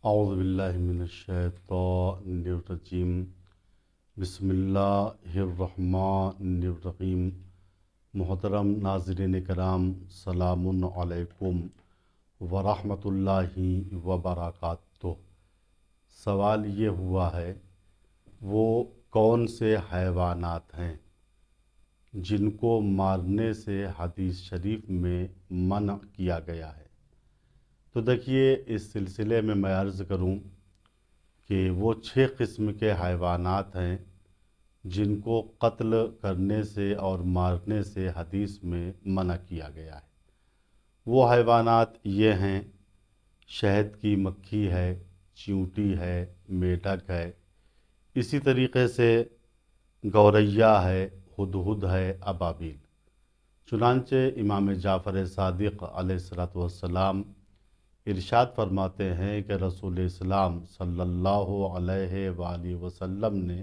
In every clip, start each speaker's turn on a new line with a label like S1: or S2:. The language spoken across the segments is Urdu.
S1: اعوذ باللہ من الشیطان الرجیم بسم اللہ الرحمن الرحیم۔ محترم ناظرین کرام، سلام علیکم ورحمۃ اللہ وبرکاتہ۔ سوال یہ ہوا ہے، وہ کون سے حیوانات ہیں جن کو مارنے سے حدیث شریف میں منع کیا گیا ہے؟ تو دیکھیے، اس سلسلے میں عرض کروں کہ وہ 6 قسم کے حیوانات ہیں جن کو قتل کرنے سے اور مارنے سے حدیث میں منع کیا گیا ہے۔ وہ حیوانات یہ ہیں: شہد کی مکھی ہے، چیونٹی ہے، میڈک ہے، اسی طریقے سے گوریا ہے، ہدہد ہے، ابابیل۔ چنانچہ امام جعفر صادق علیہ السلام ارشاد فرماتے ہیں کہ رسول اسلام صلی اللہ علیہ وآلہ وسلم نے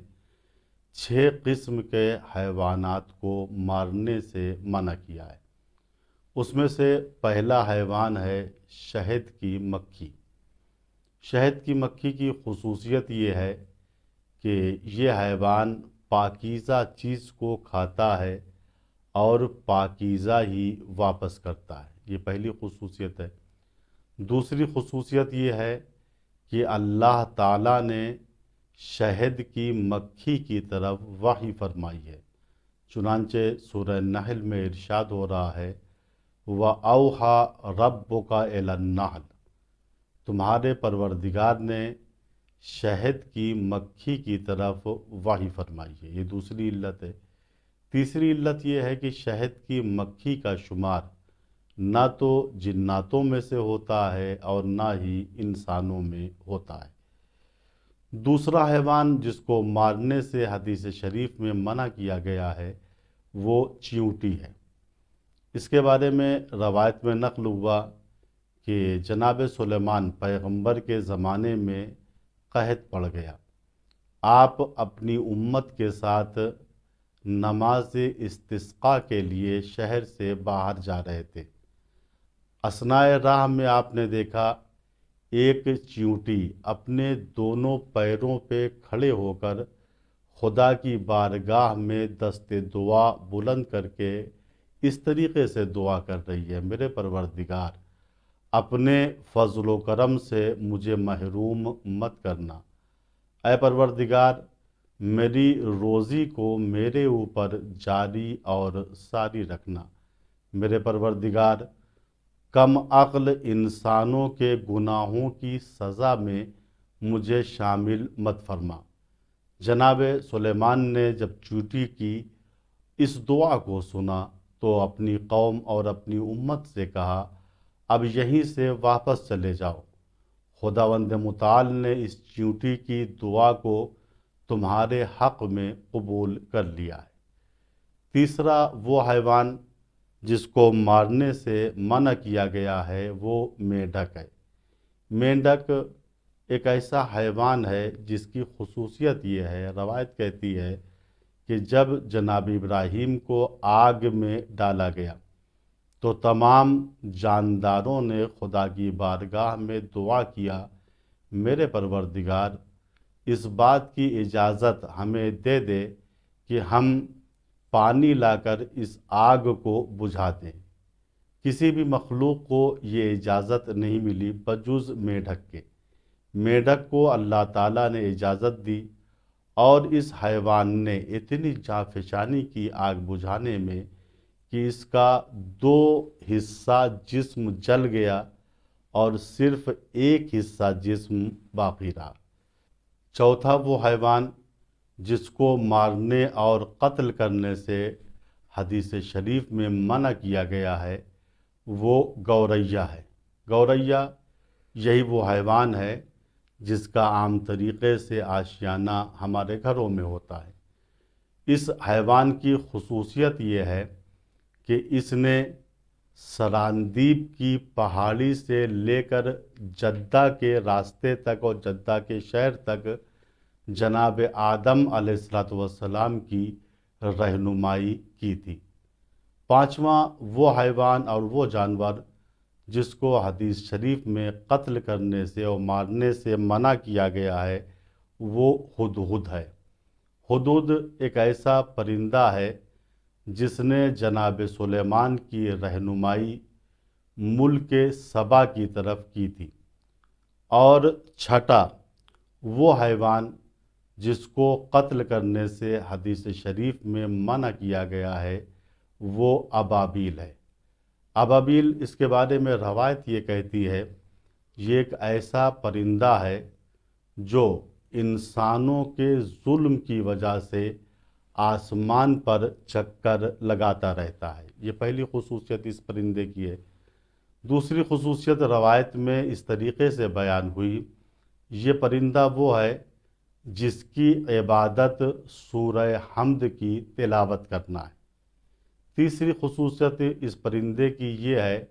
S1: 6 قسم کے حیوانات کو مارنے سے منع کیا ہے۔ اس میں سے پہلا حیوان ہے شہد کی مکھی۔ شہد کی مکھی کی خصوصیت یہ ہے کہ یہ حیوان پاکیزہ چیز کو کھاتا ہے اور پاکیزہ ہی واپس کرتا ہے، یہ پہلی خصوصیت ہے۔ دوسری خصوصیت یہ ہے کہ اللہ تعالیٰ نے شہد کی مکھی کی طرف وحی فرمائی ہے۔ چنانچہ سورہ نحل میں ارشاد ہو رہا ہے، وَأَوْحَى رَبُّكَ إِلَى النَّحْلِ، تمہارے پروردگار نے شہد کی مکھی کی طرف وحی فرمائی ہے، یہ دوسری علت ہے۔ تیسری علت یہ ہے کہ شہد کی مکھی کا شمار نہ تو جناتوں میں سے ہوتا ہے اور نہ ہی انسانوں میں ہوتا ہے۔ دوسرا حیوان جس کو مارنے سے حدیث شریف میں منع کیا گیا ہے وہ چیونٹی ہے۔ اس کے بارے میں روایت میں نقل ہوا کہ جناب سلیمان پیغمبر کے زمانے میں قحط پڑ گیا۔ آپ اپنی امت کے ساتھ نماز استسقاء کے لیے شہر سے باہر جا رہے تھے۔ اثناء راہ میں آپ نے دیکھا ایک چیونٹی اپنے دونوں پیروں پہ کھڑے ہو کر خدا کی بارگاہ میں دست دعا بلند کر کے اس طریقے سے دعا کر رہی ہے، میرے پروردگار، اپنے فضل و کرم سے مجھے محروم مت کرنا۔ اے پروردگار، میری روزی کو میرے اوپر جاری اور ساری رکھنا۔ میرے پروردگار، کم عقل انسانوں کے گناہوں کی سزا میں مجھے شامل مت فرما۔ جناب سلیمان نے جب چیونٹی کی اس دعا کو سنا تو اپنی قوم اور اپنی امت سے کہا، اب یہیں سے واپس چلے جاؤ، خداوند متعال نے اس چیونٹی کی دعا کو تمہارے حق میں قبول کر لیا ہے۔ تیسرا وہ حیوان جس کو مارنے سے منع کیا گیا ہے وہ میڈک ہے۔ میڈک ایک ایسا حیوان ہے جس کی خصوصیت یہ ہے، روایت کہتی ہے کہ جب جناب ابراہیم کو آگ میں ڈالا گیا تو تمام جانداروں نے خدا کی بارگاہ میں دعا کیا، میرے پروردگار، اس بات کی اجازت ہمیں دے دے کہ ہم پانی لا کر اس آگ کو بجھا دیں۔ کسی بھی مخلوق کو یہ اجازت نہیں ملی بجز میڈک کے۔ میڈک کو اللہ تعالیٰ نے اجازت دی اور اس حیوان نے اتنی جانفشانی کی آگ بجھانے میں کہ اس کا 2 حصہ جسم جل گیا اور صرف 1 حصہ جسم باقی رہا۔ چوتھا وہ حیوان جس کو مارنے اور قتل کرنے سے حدیث شریف میں منع کیا گیا ہے وہ گوریا ہے۔ گوریا یہی وہ حیوان ہے جس کا عام طریقے سے آشیانہ ہمارے گھروں میں ہوتا ہے۔ اس حیوان کی خصوصیت یہ ہے کہ اس نے سراندیپ کی پہاڑی سے لے کر جدہ کے راستے تک اور جدہ کے شہر تک جناب آدم علیہ السلام کی رہنمائی کی تھی۔ پانچواں وہ حیوان اور وہ جانور جس کو حدیث شریف میں قتل کرنے سے اور مارنے سے منع کیا گیا ہے وہ ہدہد ہے۔ ہدہد ایک ایسا پرندہ ہے جس نے جناب سلیمان کی رہنمائی ملک سبا کی طرف کی تھی۔ اور چھٹا وہ حیوان جس کو قتل کرنے سے حدیث شریف میں منع کیا گیا ہے وہ ابابیل ہے۔ ابابیل، اس کے بارے میں روایت یہ کہتی ہے یہ ایک ایسا پرندہ ہے جو انسانوں کے ظلم کی وجہ سے آسمان پر چکر لگاتا رہتا ہے۔ یہ پہلی خصوصیت اس پرندے کی ہے۔ دوسری خصوصیت روایت میں اس طریقے سے بیان ہوئی، یہ پرندہ وہ ہے جس کی عبادت سورہ حمد کی تلاوت کرنا ہے۔ تیسری خصوصیت اس پرندے کی یہ ہے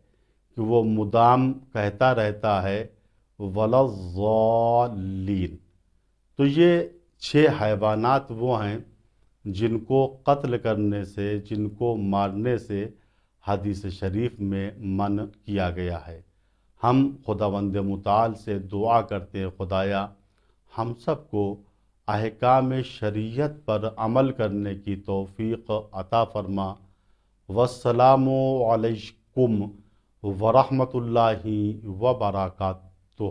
S1: کہ وہ مدام کہتا رہتا ہے وَلَا الضَّالِّينَ۔ تو یہ 6 حیوانات وہ ہیں جن کو قتل کرنے سے، جن کو مارنے سے حدیث شریف میں منع کیا گیا ہے۔ ہم خداوند متعال سے دعا کرتے ہیں خدایا ہم سب کو احکام شریعت پر عمل کرنے کی توفیق عطا فرما۔ والسلام علیکم ورحمۃ اللہ وبرکاتہ۔